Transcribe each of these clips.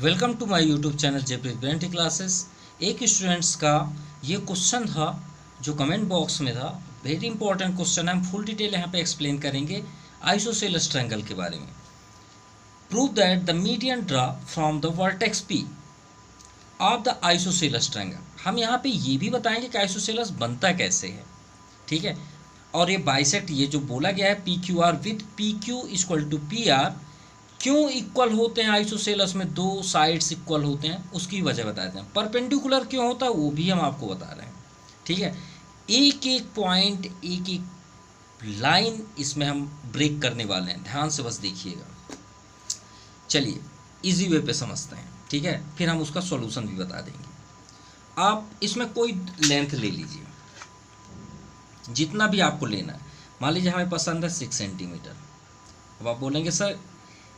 Welcome to my YouTube channel Jaypreet ब्रेंटी classes. एक students का ये क्वेश्चन था जो कमेंट बॉक्स में था। वेरी इंपॉर्टेंट क्वेश्चन है, हम फुल डिटेल यहाँ पे एक्सप्लेन करेंगे आइसोसेलेस ट्रायंगल के बारे में। Prove that the median draw from the vertex P of the isosceles triangle. हम यहाँ पे ये भी बताएंगे कि आइसोसेलेस बनता कैसे है, ठीक है। और ये बाइसेक्ट, ये जो बोला गया है P Q R with P Q equal to P R, क्यों इक्वल होते हैं आइसोसेलेस में, दो साइड्स इक्वल होते हैं, उसकी वजह बताते हैं। परपेंडिकुलर क्यों होता है वो भी हम आपको बता रहे हैं, ठीक है। एक एक पॉइंट, एक एक लाइन इसमें हम ब्रेक करने वाले हैं, ध्यान से बस देखिएगा। चलिए इजी वे पे समझते हैं, ठीक है, फिर हम उसका सॉल्यूशन भी बता देंगे। आप इसमें कोई लेंथ ले लीजिए, जितना भी आपको लेना है। मान लीजिए हमें पसंद है 6 सेंटीमीटर। अब आप बोलेंगे सर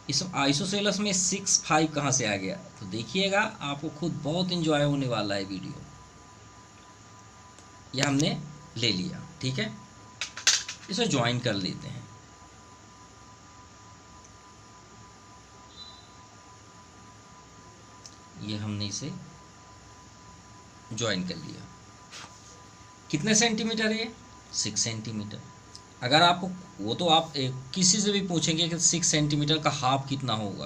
इस आइसोसेलेस में 6'5" कहाँ से आ गया, तो देखिएगा आपको खुद बहुत इंजॉय होने वाला है वीडियो। यह हमने ले लिया, ठीक है, इसे ज्वाइन कर लेते हैं। ये हमने इसे ज्वाइन कर लिया। कितने सेंटीमीटर है? 6 सेंटीमीटर। अगर आपको वो तो आप किसी से भी पूछेंगे कि 6 सेंटीमीटर का हाफ कितना होगा,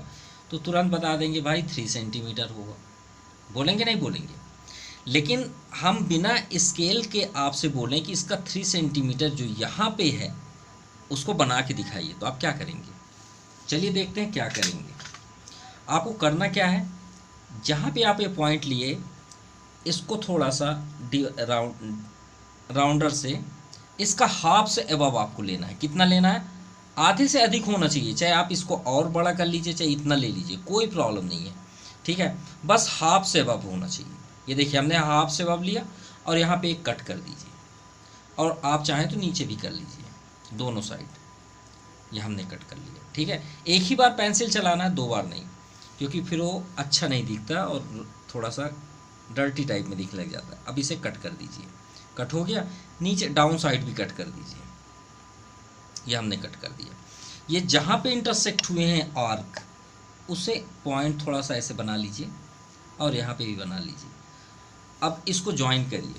तो तुरंत बता देंगे भाई 3 सेंटीमीटर होगा। बोलेंगे नहीं बोलेंगे। लेकिन हम बिना स्केल के आपसे बोलें कि इसका 3 सेंटीमीटर जो यहाँ पे है उसको बना के दिखाइए, तो आप क्या करेंगे? चलिए देखते हैं क्या करेंगे। आपको करना क्या है, जहाँ पे आप ये पॉइंट लिए इसको थोड़ा सा राउंडर से इसका हाफ से अबव आपको लेना है। कितना लेना है? आधे से अधिक होना चाहिए। चाहे आप इसको और बड़ा कर लीजिए, चाहे इतना ले लीजिए, कोई प्रॉब्लम नहीं है, ठीक है। बस हाफ से अबव होना चाहिए। ये देखिए हमने हाफ से अबव लिया और यहाँ पे एक कट कर दीजिए, और आप चाहें तो नीचे भी कर लीजिए, दोनों साइड। ये हमने कट कर लिया, ठीक है। एक ही बार पेंसिल चलाना है, 2 बार नहीं, क्योंकि फिर वो अच्छा नहीं दिखता और थोड़ा सा डर्टी टाइप में दिखने लग जाता है। अब इसे कट कर दीजिए। कट हो गया। नीचे डाउन साइड भी कट कर दीजिए। ये हमने कट कर दिया। ये जहाँ पे इंटरसेक्ट हुए हैं आर्क, उसे पॉइंट थोड़ा सा ऐसे बना लीजिए और यहाँ पे भी बना लीजिए। अब इसको ज्वाइन करिए।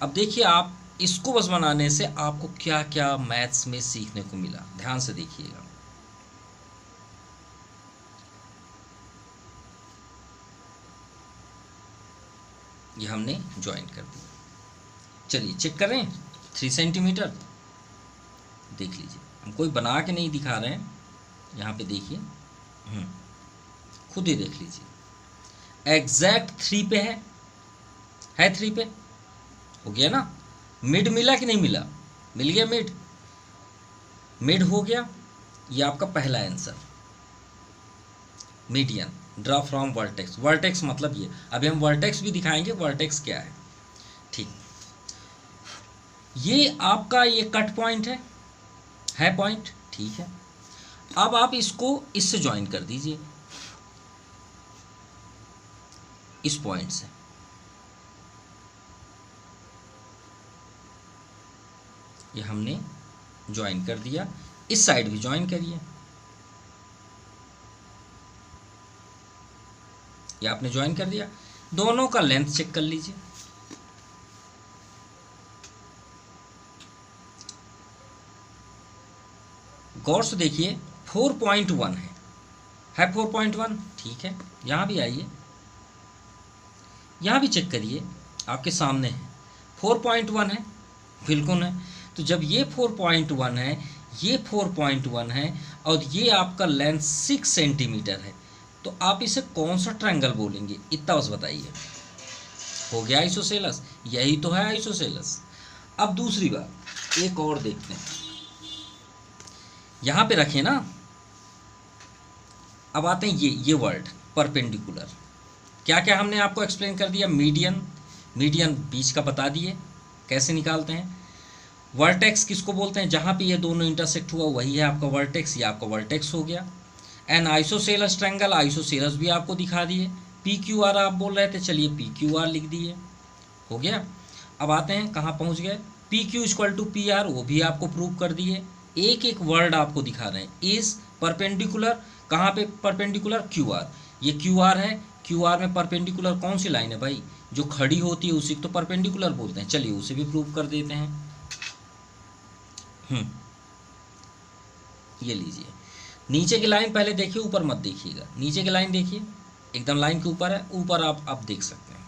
अब देखिए आप इसको बस बनाने से आपको क्या क्या मैथ्स में सीखने को मिला, ध्यान से देखिएगा। ये हमने ज्वाइन कर दिया। चलिए चेक करें। 3 सेंटीमीटर देख लीजिए, हम कोई बना के नहीं दिखा रहे हैं। यहाँ पे देखिए, खुद ही देख लीजिए। एग्जैक्ट 3 पे है 3 पे हो गया ना। मिड मिला कि नहीं मिला? मिल गया मिड। मिड हो गया। ये आपका पहला answer. Median draw from vertex. Vertex मतलब ये, अभी हम वर्टेक्स भी दिखाएंगे वर्टेक्स क्या है, ठीक। ये आपका ये कट पॉइंट है पॉइंट, ठीक है। अब आप इसको इससे ज्वाइन कर दीजिए, इस पॉइंट से। ये हमने ज्वाइन कर दिया। इस साइड भी ज्वाइन करिए। ये आपने ज्वाइन कर दिया। दोनों का लेंथ चेक कर लीजिए। गौर से देखिए 4.1 है 4.1, ठीक है। यहाँ भी आइए, यहाँ भी चेक करिए, आपके सामने है 4.1 है, बिल्कुल है। तो जब ये 4.1 है, ये 4.1 है और ये आपका लेंथ 6 सेंटीमीटर है, तो आप इसे कौन सा ट्रायंगल बोलेंगे? इतना बस बताइए। हो गया आइसोसेलेस, यही तो है आइसोसेलेस। अब दूसरी बात एक और देखते हैं। यहाँ पे रखें ना। अब आते हैं ये वर्ड परपेंडिकुलर। क्या क्या हमने आपको एक्सप्लेन कर दिया। मीडियन बीच का बता दिए कैसे निकालते हैं। वर्टेक्स किसको बोलते हैं? जहाँ पे ये दोनों इंटरसेक्ट हुआ वही है आपका वर्टेक्स। ये आपका वर्टेक्स हो गया। एन आइसोसेलेस ट्रायंगल, आइसोसेलेस भी आपको दिखा दिए। पी क्यू आर आप बोल रहे थे, चलिए पी क्यू आर लिख दिए, हो गया। अब आते हैं कहाँ पहुँच गए, P Q equal to P R, वो भी आपको प्रूव कर दिए। एक एक वर्ड आपको दिखा रहे हैं। इज परपेंडिकुलर, कहाँ पे परपेंडिकुलर? Q R. ये क्यू आर है, क्यू आर में परपेंडिकुलर कौन सी लाइन है भाई, जो खड़ी होती है उसी को तो परपेंडिकुलर बोलते हैं। चलिए उसे भी प्रूव कर देते हैं। ये लीजिए, नीचे की लाइन पहले देखिए, ऊपर मत देखिएगा, नीचे की लाइन देखिए, एकदम लाइन के ऊपर है, ऊपर आप देख सकते हैं।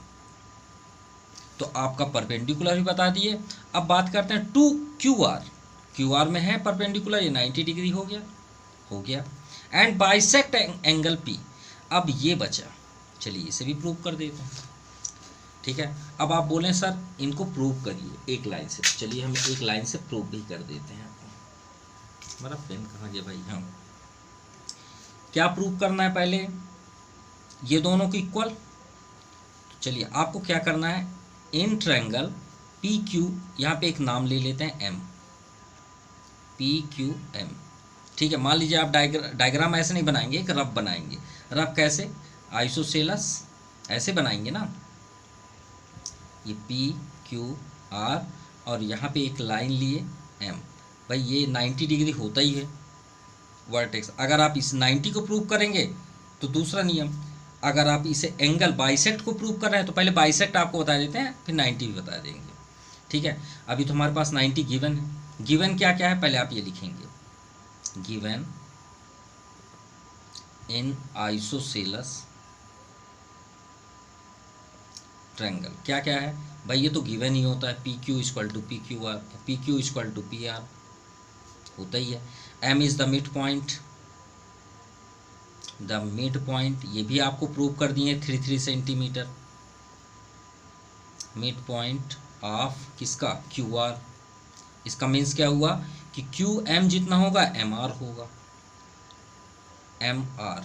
तो आपका परपेंडिकुलर भी बता दिए। अब बात करते हैं two Q R, Q R में है परपेंडिकुलर, ये 90 डिग्री हो गया। एंड बाइसेक्ट एंगल पी, अब ये बचा, चलिए इसे भी प्रूव कर देते हैं। ठीक है, अब आप बोलें सर इनको प्रूव करिए एक लाइन से, चलिए हम एक लाइन से प्रूव भी कर देते हैं। मेरा पेन कहाँ गया भाई, हाँ, क्या प्रूव करना है पहले, ये दोनों को इक्वल। चलिए आपको क्या करना है, इन ट्रायंगल पी क्यू, यहाँ पे एक नाम ले लेते हैं एम, पी क्यू एम। ठीक है, मान लीजिए आप डायग्राम ऐसे नहीं बनाएंगे, एक रफ बनाएंगे। रफ कैसे, आइसोसेलस ऐसे बनाएंगे ना, ये पी क्यू आर और यहाँ पे एक लाइन लिए एम, भाई ये 90 डिग्री होता ही है वर्टेक्स। अगर आप इस 90 को प्रूव करेंगे तो दूसरा नियम, अगर आप इसे एंगल बाइसेक्ट को प्रूव कर रहे हैं तो पहले बाइसेक्ट आपको बता देते हैं, फिर 90 भी बता देंगे। ठीक है, अभी तो हमारे पास 90 गिवन है। गिवन क्या क्या है पहले आप ये लिखेंगे, गिवन इन आइसोसेलस ट्रायंगल, क्या क्या है भाई, ये तो गिवन ही होता है, P Q equal to P Q R, P Q equal to P R होता ही है। M is the mid point, the mid point ये भी आपको प्रूव कर दिए, 3 सेंटीमीटर मिड पॉइंट ऑफ किसका, क्यू आर। इसका मीन्स क्या हुआ कि क्यू एम जितना होगा एम आर होगा, एम आर,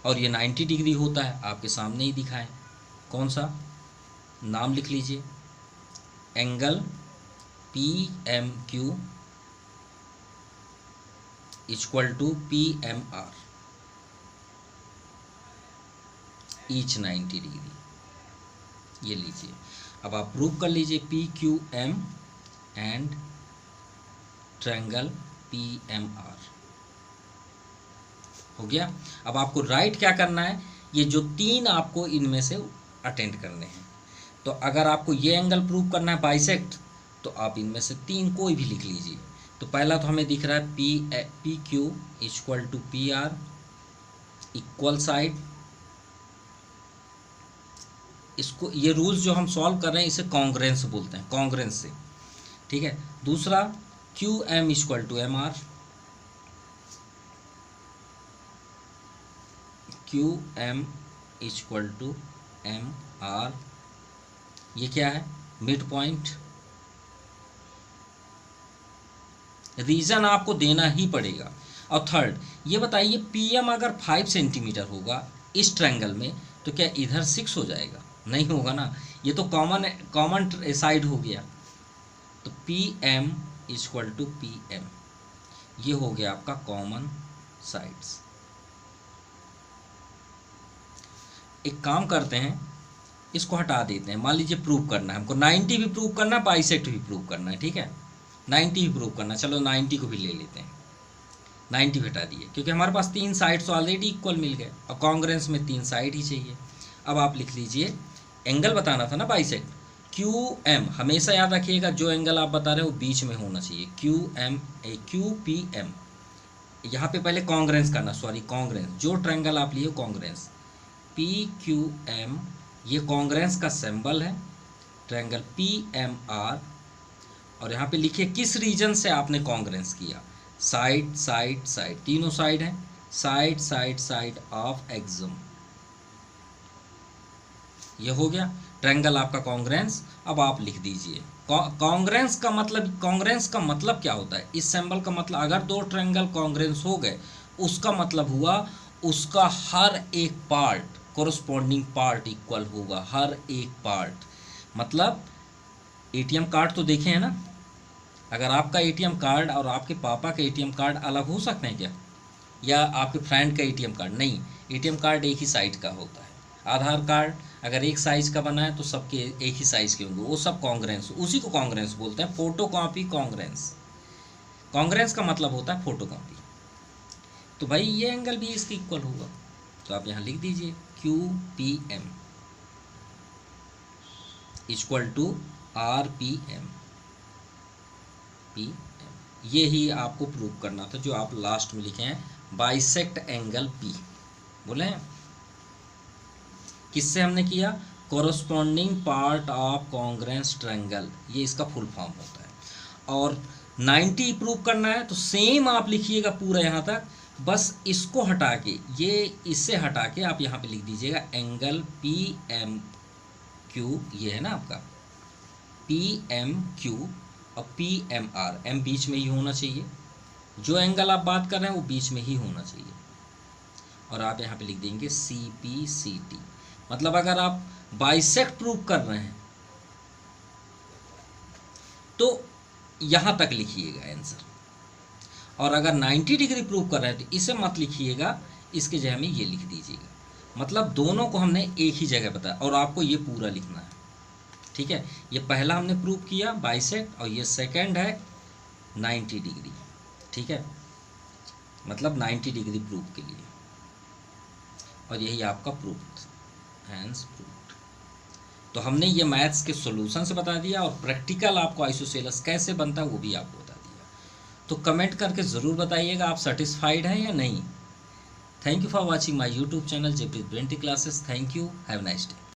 और ये 90 डिग्री होता है, आपके सामने ही दिखाएं। कौन सा, नाम लिख लीजिए, angle P M Q equal to P M R, each 90 degree. ये लीजिए, अब आप प्रूव कर लीजिए P Q M and triangle P M R हो गया। अब आपको राइट क्या करना है, ये जो 3 आपको इनमें से अटेंड करने हैं। तो अगर आपको ये एंगल प्रूव करना है बाइसेक्ट, तो आप इनमें से 3 कोई भी लिख लीजिए। तो पहला तो हमें दिख रहा है P Q equal to P R, equal side. इसको, ये रूल्स जो हम सॉल्व कर रहे हैं इसे कॉन्ग्रेंस बोलते हैं, कॉन्ग्रेंस से। ठीक है, दूसरा Q M equal to M R, Q M equal to M R, ये क्या है, मिड पॉइंट। रीजन आपको देना ही पड़ेगा। और थर्ड, ये बताइए पीएम अगर 5 सेंटीमीटर होगा इस ट्रायंगल में, तो क्या इधर 6 हो जाएगा, नहीं होगा ना, ये तो कॉमन साइड हो गया। तो P M equal to P M, ये हो गया आपका कॉमन साइड्स। एक काम करते हैं, इसको हटा देते हैं। मान लीजिए प्रूव करना है हमको, 90 भी प्रूव करना है, बाइसेक्ट भी प्रूव करना है। ठीक है, 90 भी प्रूव करना है, चलो 90 को भी ले लेते हैं। 90 भी हटा दिए, क्योंकि हमारे पास 3 साइड्स ऑलरेडी इक्वल मिल गए, और कॉन्ग्रेंस में 3 साइड ही चाहिए। अब आप लिख लीजिए, एंगल बताना था ना बाइसेक्ट, क्यू एम, हमेशा याद रखिएगा जो एंगल आप बता रहे हो बीच में होना चाहिए, क्यू पी एम। यहाँ पे पहले कॉन्ग्रेंस करना, सॉरी कॉन्ग्रेंस, जो ट्रायंगल आप लिए कॉन्ग्रेंस, पी क्यू एम, ये कॉन्ग्रेंस का सिंबल है, ट्रायंगल पी एम आर। और यहाँ पे लिखिए किस रीजन से आपने कॉन्ग्रेंस किया, साइड साइड साइड, तीनों साइड हैं, साइड साइड साइड ऑफ एक्सम। ये हो गया ट्रायंगल आपका कॉन्ग्रेंस। अब आप लिख दीजिए कॉन्ग्रेंस का मतलब क्या होता है, इस सिंबल का मतलब, अगर 2 ट्रायंगल कॉन्ग्रेंस हो गए उसका मतलब हुआ उसका हर एक पार्ट, कोरस्पॉन्डिंग पार्ट इक्वल होगा, हर एक पार्ट। मतलब एटीएम कार्ड तो देखे हैं ना, अगर आपका एटीएम कार्ड और आपके पापा का एटीएम कार्ड अलग हो सकते हैं क्या, या आपके फ्रेंड का एटीएम कार्ड? नहीं, एटीएम कार्ड एक ही साइज का होता है। आधार कार्ड अगर एक साइज का बना है तो सबके एक ही साइज के होंगे, वो सब कॉन्ग्रेंस, उसी को कॉन्ग्रेंस बोलते हैं, फोटो कॉपी कॉन्ग्रेंस। कॉन्ग्रेंस का मतलब होता है फोटो कॉपी। तो भाई ये एंगल भी इसके इक्वल होगा, तो आप यहाँ लिख दीजिए Q P M equal to R P M ये ही आपको प्रूव करना था जो आप लास्ट में लिखे हैं बाइसेक्ट एंगल पी बोले हैं। किससे हमने किया? Corresponding part of congruence triangle, ये इसका फुल फॉर्म होता है। और 90 प्रूव करना है तो सेम आप लिखिएगा पूरा यहाँ तक, बस इसको हटा के, ये इससे हटा के आप यहाँ पे लिख दीजिएगा एंगल पी एम क्यू, ये है ना आपका पी एम क्यू और पी एम आर, एम बीच में ही होना चाहिए, जो एंगल आप बात कर रहे हैं वो बीच में ही होना चाहिए। और आप यहाँ पे लिख देंगे सी पी सी टी, मतलब अगर आप बाइसेक्ट प्रूव कर रहे हैं तो यहाँ तक लिखिएगा आंसर, और अगर 90 डिग्री प्रूव कर रहे हैं तो इसे मत लिखिएगा, इसके जगह में ये लिख दीजिएगा। मतलब दोनों को हमने एक ही जगह बताया और आपको ये पूरा लिखना है, ठीक है। ये पहला हमने प्रूव किया बाइसेक्ट और ये सेकंड है 90 डिग्री, ठीक है, मतलब 90 डिग्री प्रूव के लिए, और यही आपका प्रूफ, हैंस प्रूव्ड। तो हमने ये मैथ्स के सॉल्यूशन से बता दिया और प्रैक्टिकल आपको आइसोसेलेस कैसे बनता है वो भी आपको बता दिया। तो कमेंट करके ज़रूर बताइएगा आप सेटिस्फाइड हैं या नहीं। Thank you for watching my YouTube channel JP ब्रेंटी classes. Thank you, have a nice day.